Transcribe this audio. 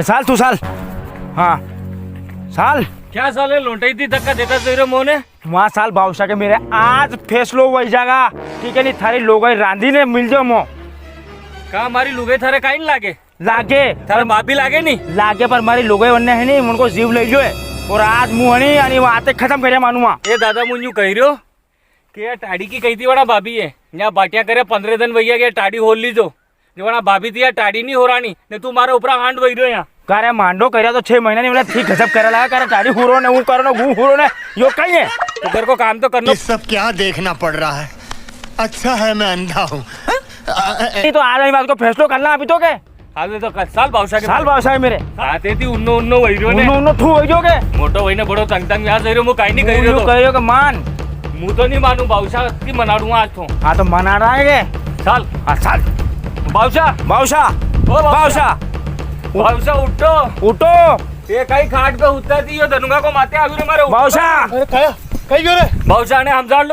साल तू साल हाँ साल क्या साले लोटाई थी धक्का देता तेरे मुंह ने। वहाँ साल बादशाह के मेरे आज फैसलो वही जागा ठीक है नहीं थारी लोग रांधी ने मिल जाओ मो का हमारी लुगाई थारे काई नहीं लागे लागे थारे बाप भी लागे नहीं लागे पर मारी लोग वन्ने है नहीं उनको जीव ले जो है और आज मुँह नहीं आणि आते खत्म करे मानूमा ये दादा मुझे कह रहे हो कि यार टाड़ी की कही थी बड़ा भाभी है यहाँ बाटिया करे 15 दिन भैया के टाड़ी होल ली जो बड़ा भाभी थी यार टाड़ी नहीं हो रहा नहीं तू मारा ऊपर हांड वही रहो यहाँ कारे मांडो कर्या तो 6 महीना नहीं बोला ठीक गजब करे लगा करे टाड़ी हुरो ने वो करो ने हुरो ने यो कहीं है तो तेरे को काम तो करना। ये सब क्या देखना पड़ रहा है। अच्छा है मैं अंधा हूँ। नहीं तो आज वाली बात को फैसलो करना अभी तो के हाल तो साल बादशाह के साल बादशाह मेरे आते थी उन्नो उन्नो वही रहो ने उन्नो ठू हो जोगे मोटो वही ने बड़ो तंग तंग यहाँ से मु काई नहीं कह रहे हो कहियो के मान मुँह तो नहीं मानू बादशाह की मना दूंगा आज तो। हाँ तो मना रहा है साल हाँ साल बादशाह बादशाह ओ बादशाह बादशाह उठो उठो ये कहीं खाट पे उतर दी धनुगा को माते आगे मारे बादशाह अरे कहीं रे बादशाह ने हम जान